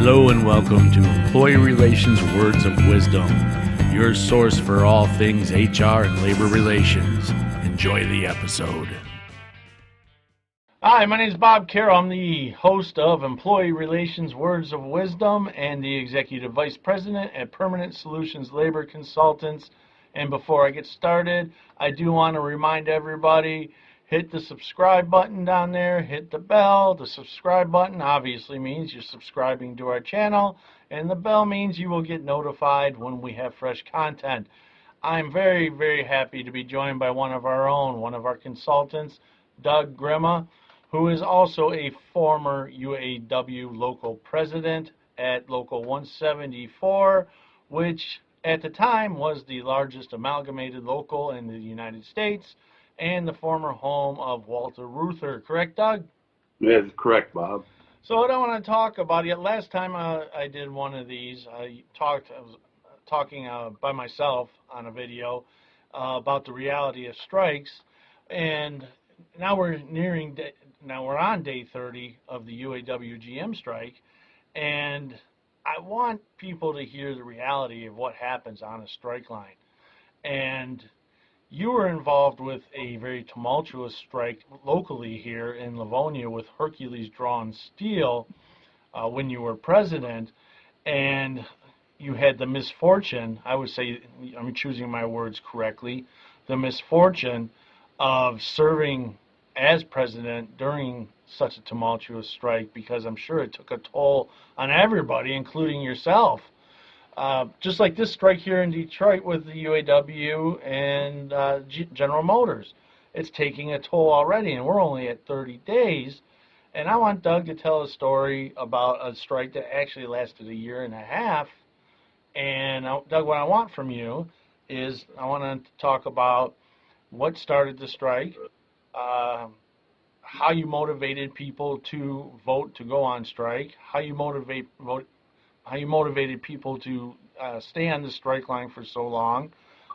Hello and welcome to Employee Relations Words of Wisdom, your source for all things HR and labor relations. Enjoy the episode. Hi, my name is Bob Carroll. I'm the host of Employee Relations Words of Wisdom and the Executive Vice President at Permanent Solutions Labor Consultants. And before I get started, I do want to remind everybody, hit the subscribe button down there, hit the bell. The subscribe button obviously means you're subscribing to our channel, and the bell means you will get notified when we have fresh content. I'm very, very happy to be joined by one of our consultants, Doug Grima, who is also a former UAW Local President at Local 174, which at the time was the largest amalgamated local in the United States, and the former home of Walter Reuther. Correct, Doug? That's correct, Bob. So what I want to talk about, last time I did one of these, I was talking by myself on a video about the reality of strikes, and now we're on day 30 of the UAW GM strike, and I want people to hear the reality of what happens on a strike line. And you were involved with a very tumultuous strike locally here in Livonia with Hercules-drawn steel when you were president, and you had the misfortune, I would say, I'm choosing my words correctly, the misfortune of serving as president during such a tumultuous strike, because I'm sure it took a toll on everybody, including yourself. Just like this strike here in Detroit with the UAW and General Motors. It's taking a toll already, and we're only at 30 days. And I want Doug to tell a story about a strike that actually lasted a year and a half. And Doug, what I want from you is I want to talk about what started the strike, how you motivated people to vote to go on strike, how you motivated people to stay on the strike line for so long,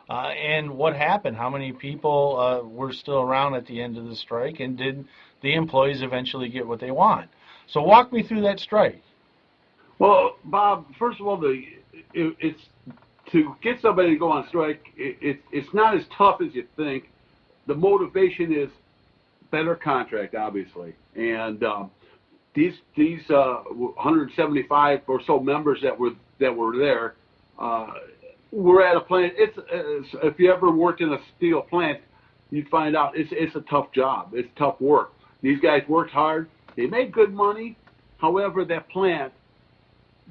and what happened. How many people were still around at the end of the strike, and did the employees eventually get what they want? So walk me through that strike. Well, Bob, first of all, it's to get somebody to go on strike, it's not as tough as you think. The motivation is better contract, obviously, and these 175 or so members that were there were at a plant. It's if you ever worked in a steel plant, you'd find out it's a tough job. It's tough work. These guys worked hard. They made good money. However, that plant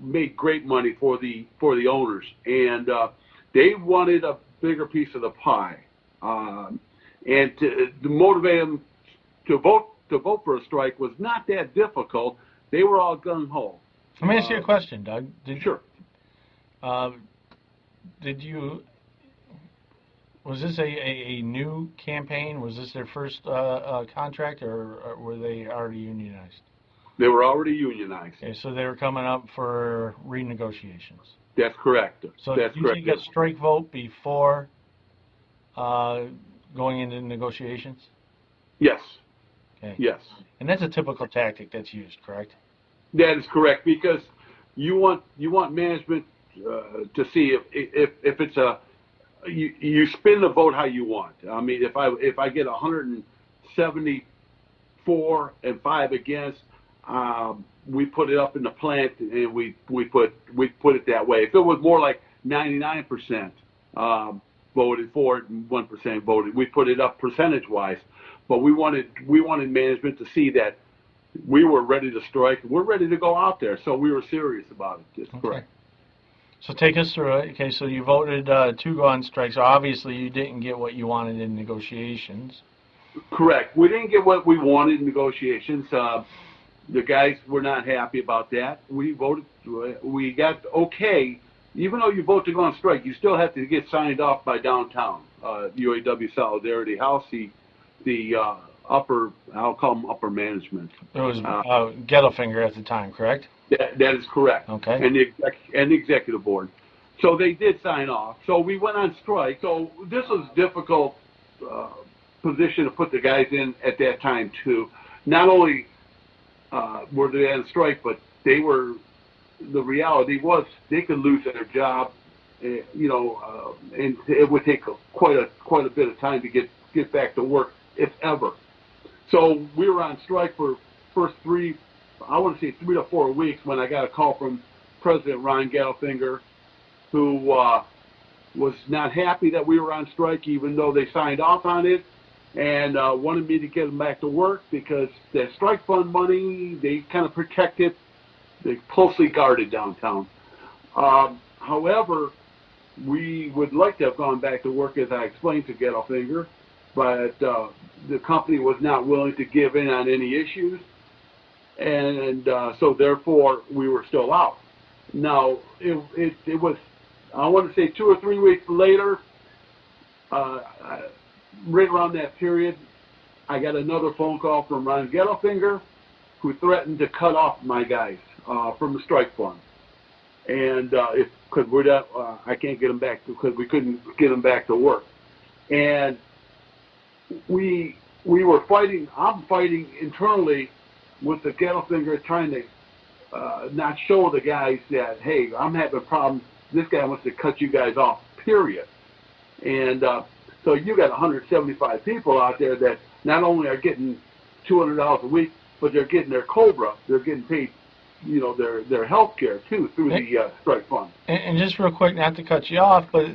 made great money for the owners, and they wanted a bigger piece of the pie. And to motivate them to vote for a strike was not that difficult. They were all gung-ho. Let me ask you a question, Doug. Sure. Was this a new campaign? Was this their first contract, or were they already unionized? They were already unionized. Okay, so they were coming up for renegotiations. That's correct. So did you take a strike vote before going into negotiations? Yes. Okay. Yes. And that's a typical tactic that's used, correct? That is correct, because you want management to see if it's you spin the vote how you want. I mean, if I get 174 and 5 against, we put it up in the plant and we put it that way. If it was more like 99% voted for it and 1% voted, we put it up percentage-wise. But we wanted management to see that we were ready to strike. We're ready to go out there, so we were serious about it. That's correct. So take us through it. Okay, so you voted to go on strike. So obviously you didn't get what you wanted in negotiations. Correct. We didn't get what we wanted in negotiations. The guys were not happy about that. We voted. We got okay. Even though you vote to go on strike, you still have to get signed off by downtown UAW Solidarity House. The upper, I'll call them upper management. It was Gettelfinger at the time, correct? That is correct. Okay. And the executive board. So they did sign off. So we went on strike. So this was a difficult position to put the guys in at that time too. Not only were they on strike, but they were the reality was they could lose their job, and it would take quite a bit of time to get back to work, if ever. So we were on strike for first I want to say 3 to 4 weeks when I got a call from President Ron Gettelfinger, who was not happy that we were on strike, even though they signed off on it, and wanted me to get them back to work because the strike fund money, they kind of protected, they closely guarded downtown. However, we would like to have gone back to work, as I explained to Gettelfinger, but the company was not willing to give in on any issues, and so therefore we were still out. Now, it was, I want to say 2 or 3 weeks later, right around that period, I got another phone call from Ron Gettelfinger, who threatened to cut off my guys from the strike fund. And because I can't get them back because we couldn't get them back to work. And we were fighting. I'm fighting internally with the Gettelfinger, trying to not show the guys that, hey, I'm having problems. This guy wants to cut you guys off, period. And so you got 175 people out there that not only are getting $200 a week, but they're getting their COBRA. They're getting paid, their health care, too, through the strike fund. And just real quick, not to cut you off, but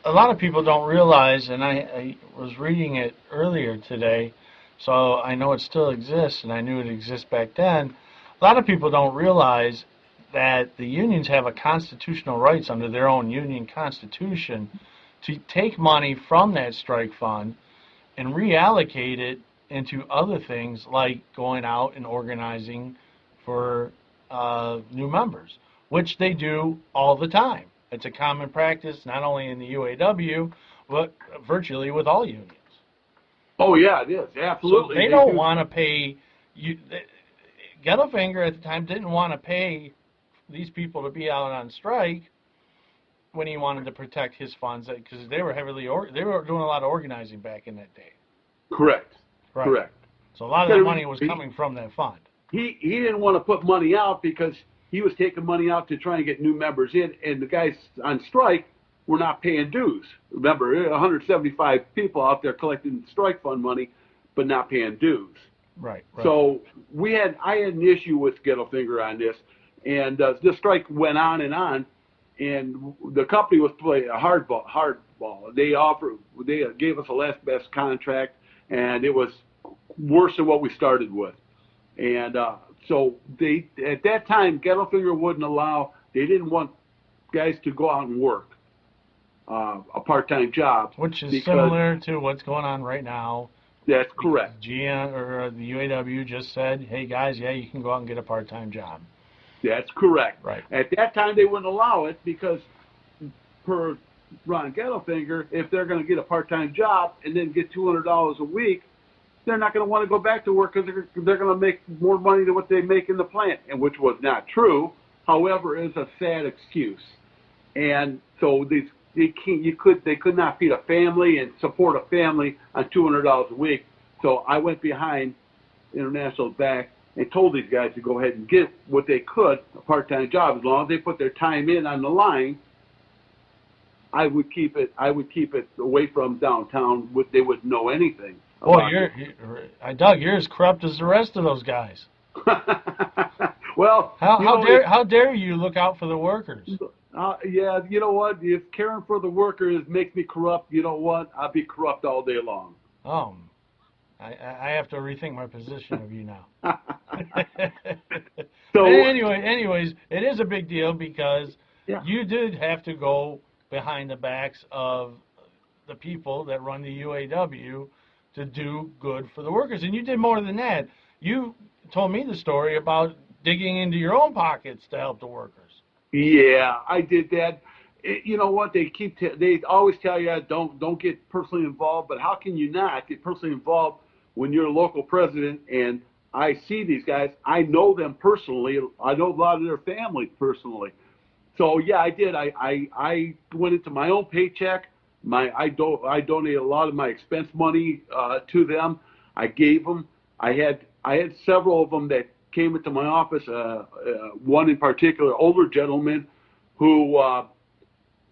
a lot of people don't realize, and I was reading it earlier today, so I know it still exists, and I knew it exists back then. A lot of people don't realize that the unions have a constitutional rights under their own union constitution to take money from that strike fund and reallocate it into other things like going out and organizing for new members, which they do all the time. It's a common practice, not only in the UAW, but virtually with all unions. Oh, yeah, it is. Absolutely. So they don't want to pay you. Gettelfinger at the time didn't want to pay these people to be out on strike when he wanted to protect his funds, because they were they were doing a lot of organizing back in that day. Correct. Right. Correct. So a lot of that money was coming from that fund. He didn't want to put money out because he was taking money out to try and get new members in, and the guys on strike were not paying dues. Remember, 175 people out there collecting strike fund money, but not paying dues. Right. So I had an issue with Gettelfinger on this, and the strike went on, and the company was playing a hardball. They gave us a last best contract, and it was worse than what we started with. And so at that time, Gettelfinger wouldn't allow. They didn't want guys to go out and work a part-time job, which is similar to what's going on right now. That's correct. GM or the UAW just said, "Hey guys, yeah, you can go out and get a part-time job." That's correct. Right. At that time, they wouldn't allow it because, per Ron Gettelfinger, if they're going to get a part-time job and then get $200 a week, they're not going to want to go back to work because they're going to make more money than what they make in the plant, and which was not true. However, it is a sad excuse, and so they could not feed a family and support a family on $200 a week. So I went behind International's back and told these guys to go ahead and get what they could, a part-time job, as long as they put their time in on the line. I would keep it away from downtown. They wouldn't know anything. Well, Doug, you're as corrupt as the rest of those guys. Well, how dare you look out for the workers? Yeah, you know what? If caring for the workers makes me corrupt, you know what? I'll be corrupt all day long. I have to rethink my position of you now. So anyways, it is a big deal because you did have to go behind the backs of the people that run the UAW to do good for the workers. And you did more than that. You told me the story about digging into your own pockets to help the workers. Yeah, I did that. You know what? They always tell you don't get personally involved, but how can you not get personally involved when you're a local president? And I see these guys. I know them personally. I know a lot of their families personally. So yeah, I did. I went into my own paycheck. I donated a lot of my expense money to them. I gave them. I had several of them that came into my office, one in particular, older gentleman who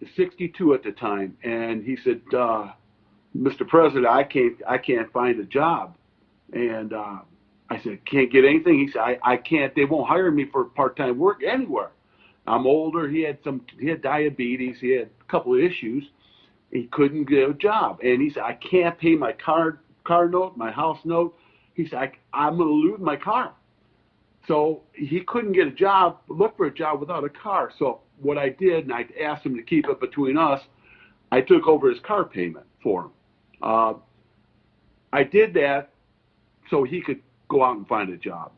is 62 at the time, and he said, Mr. President, I can't find a job. And I said, can't get anything? He said, I can't, they won't hire me for part-time work anywhere. I'm older, he had diabetes, he had a couple of issues. He couldn't get a job. And he said, I can't pay my car note, my house note. He said, I'm going to lose my car. So he couldn't get a job, look for a job without a car. So what I did, and I asked him to keep it between us, I took over his car payment for him. I did that so he could go out and find a job.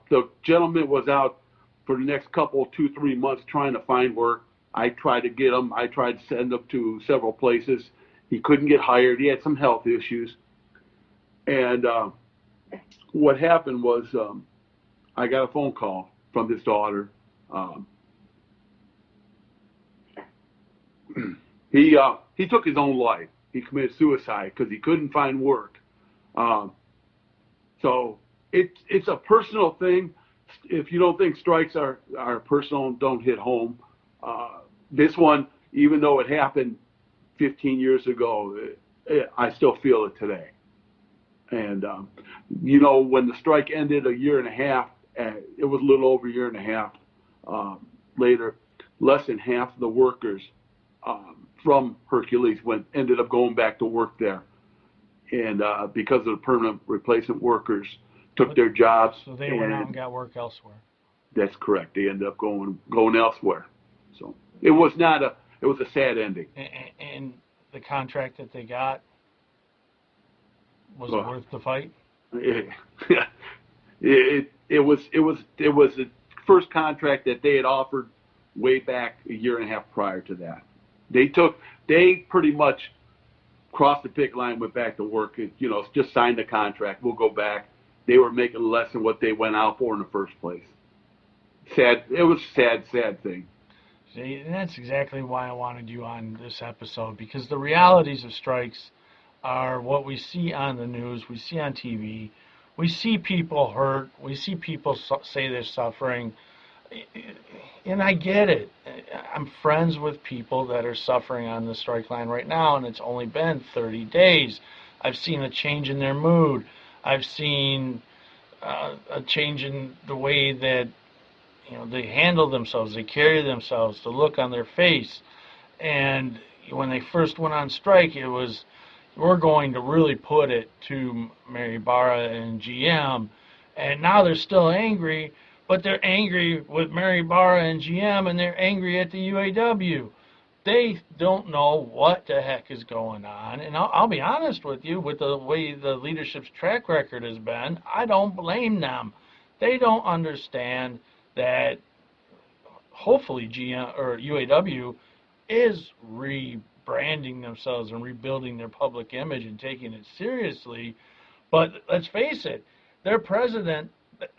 The gentleman was out for the next couple, 2-3 months trying to find work. I tried to get him. I tried to send him to several places. He couldn't get hired. He had some health issues. And what happened was I got a phone call from his daughter. He took his own life. He committed suicide because he couldn't find work. So it's a personal thing. If you don't think strikes are personal, don't hit home. This one, even though it happened 15 years ago, I still feel it today. And, when the strike ended a year and a half, it was a little over a year and a half later, less than half of the workers from Hercules ended up going back to work there. And because of the permanent replacement workers took their jobs. So they went out and got work elsewhere. That's correct. They ended up going elsewhere. So it was a sad ending. And the contract that they got, was it worth the fight? It was the first contract that they had offered way back a year and a half prior to that. They pretty much crossed the picket line, went back to work, just signed the contract, we'll go back. They were making less than what they went out for in the first place. Sad. It was a sad thing. See, and that's exactly why I wanted you on this episode, because the realities of strikes are what we see on the news, we see on TV, we see people hurt, we see people say they're suffering, and I get it. I'm friends with people that are suffering on the strike line right now, and it's only been 30 days. I've seen a change in their mood. I've seen a change in the way that they handle themselves, they carry themselves, the look on their face. And when they first went on strike, it was, we're going to really put it to Mary Barra and GM. And now they're still angry, but they're angry with Mary Barra and GM, and they're angry at the UAW. They don't know what the heck is going on. And I'll be honest with you, with the way the leadership's track record has been, I don't blame them. They don't understand that hopefully GM or UAW is rebranding themselves and rebuilding their public image and taking it seriously. But let's face it, their president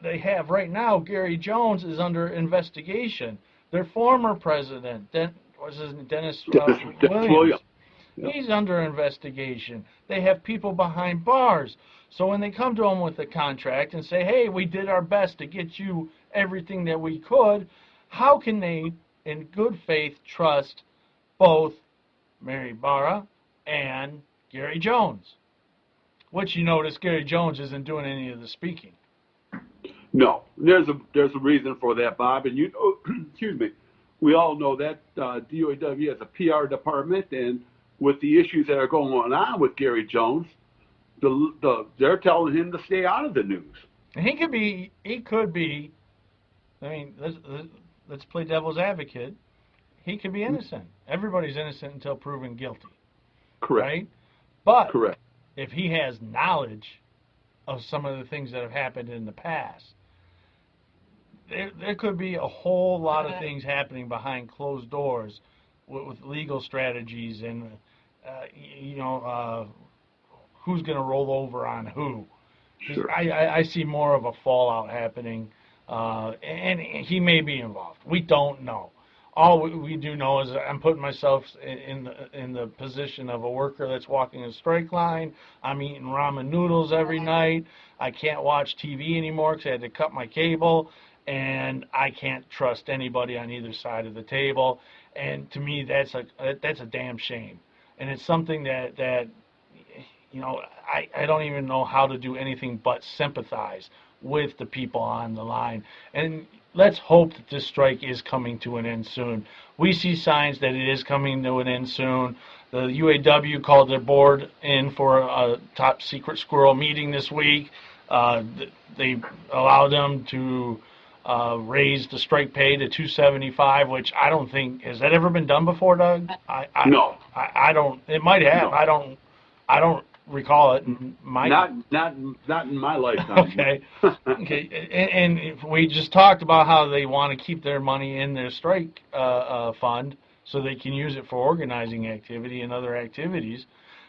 they have right now, Gary Jones, is under investigation. Their former president, Dennis Williams, he's under investigation. They have people behind bars. So when they come to them with a contract and say, hey, we did our best to get you everything that we could, how can they, in good faith, trust both Mary Barra and Gary Jones? Which you notice Gary Jones isn't doing any of the speaking. No, there's a reason for that, Bob. And excuse me, we all know that UAW has a PR department, and with the issues that are going on with Gary Jones, they're telling him to stay out of the news. And he could be. I mean, let's play devil's advocate. He could be innocent. Everybody's innocent until proven guilty. Correct. Right? But correct. If he has knowledge of some of the things that have happened in the past, there could be a whole lot of things happening behind closed doors with legal strategies and, who's going to roll over on who. Sure. I see more of a fallout happening, and he may be involved. We don't know. all we do know is I'm putting myself in the position of a worker that's walking a strike line. I'm eating ramen noodles every night. I can't watch TV anymore because I had to cut my cable, and I can't trust anybody on either side of the table. And to me, that's a damn shame. And it's something that I don't even know how to do anything but sympathize with the people on the line. And let's hope that this strike is coming to an end soon. We see signs that it is coming to an end soon. The UAW called their board in for a top secret squirrel meeting this week. Uh, they allowed them to raise the strike pay to 275, which I don't think has that ever been done before, Doug. No, I don't. It might have. no, I don't recall it. not in my lifetime. Okay. Okay. And we just talked about how they want to keep their money in their strike fund so they can use it for organizing activity and other activities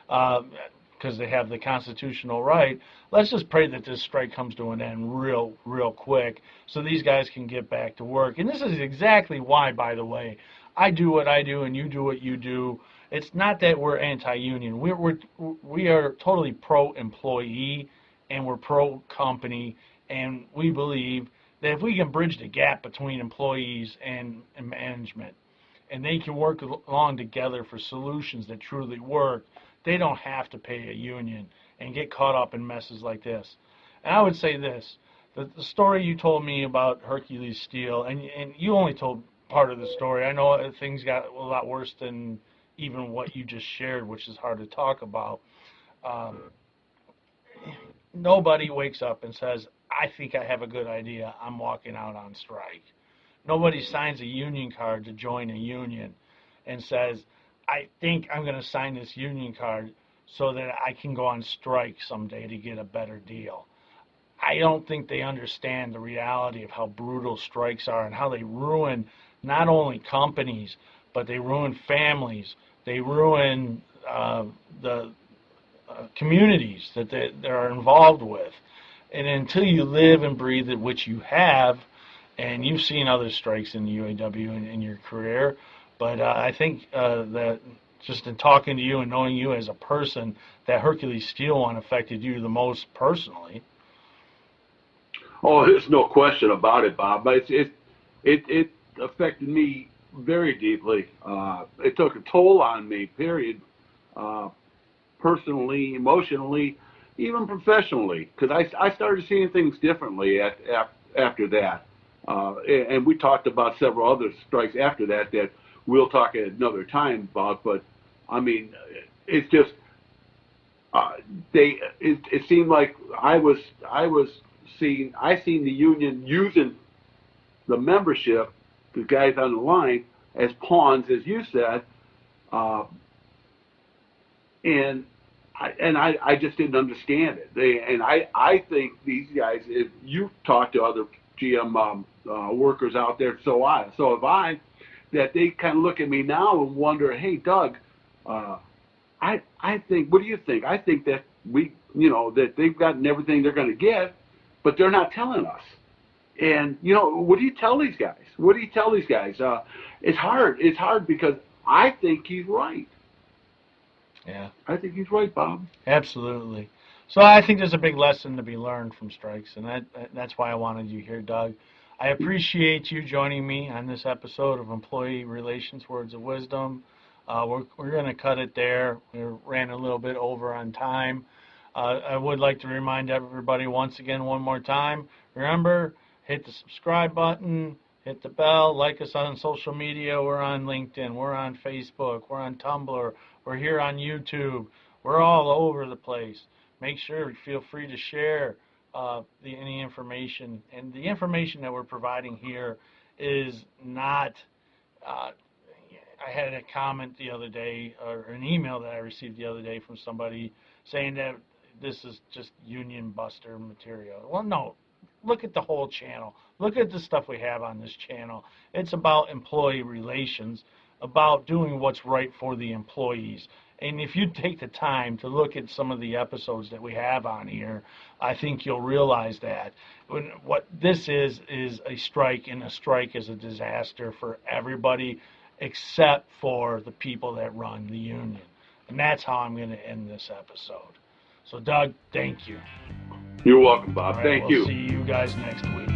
because they have the constitutional right. Let's just pray that this strike comes to an end real quick so these guys can get back to work. And this is exactly why, by the way, I do what I do and you do what you do. It's not that we're anti-union. We are totally pro-employee and we're pro-company, and we believe that if we can bridge the gap between employees and management, and they can work along together for solutions that truly work, they don't have to pay a union and get caught up in messes like this. And I would say this, the story you told me about Hercules Steel, and you only told part of the story. I know things got a lot worse than even what you just shared, which is hard to talk about. Um, Nobody wakes up and says, I think I have a good idea, I'm walking out on strike. Nobody signs a union card to join a union and says, I think I'm going to sign this union card so that I can go on strike someday to get a better deal. I don't think they understand the reality of how brutal strikes are and how they ruin not only companies, but they ruin families. They ruin the communities that they are involved with. And until you live and breathe it, which you have, and you've seen other strikes in the UAW in your career, but I think that just in talking to you and knowing you as a person, that Hercules Steel one affected you the most personally. Oh, there's no question about it, Bob. But it affected me very deeply. It took a toll on me. Period. Uh, Personally, emotionally, even professionally, because I started seeing things differently after that. And we talked about several other strikes after that we'll talk at another time about. But I mean, it's just it seemed like I seen the union using the membership, the guys on the line, as pawns, as you said, uh, and I just didn't understand it. I think these guys, if you talk to other GM workers out there, so have I, that they kind of look at me now and wonder, hey, Doug, I think, what do you think? I think that that they've gotten everything they're going to get, but they're not telling us. And what do you tell these guys? What do you tell these guys? It's hard. It's hard because I think he's right. Yeah. I think he's right, Bob. Absolutely. So I think there's a big lesson to be learned from strikes, and that's why I wanted you here, Doug. I appreciate you joining me on this episode of Employee Relations Words of Wisdom. We're going to cut it there. We ran a little bit over on time. I would like to remind everybody once again, one more time, remember, hit the subscribe button, hit the bell, like us on social media. We're on LinkedIn, we're on Facebook, we're on Tumblr, we're here on YouTube. We're all over the place. Make sure you feel free to share any information. And the information that we're providing here is not, I had a comment the other day, or an email that I received the other day from somebody saying that this is just union buster material. Well, no. Look at the whole channel. Look at the stuff we have on this channel. It's about employee relations. about doing what's right for the employees. And if you take the time to look at some of the episodes that we have on here, I think you'll realize that what this is a strike, and a strike is a disaster for everybody except for the people that run the union. And that's how I'm going to end this episode. So, Doug, thank you. You're welcome, Bob. All right, Thank we'll you. see you guys next week.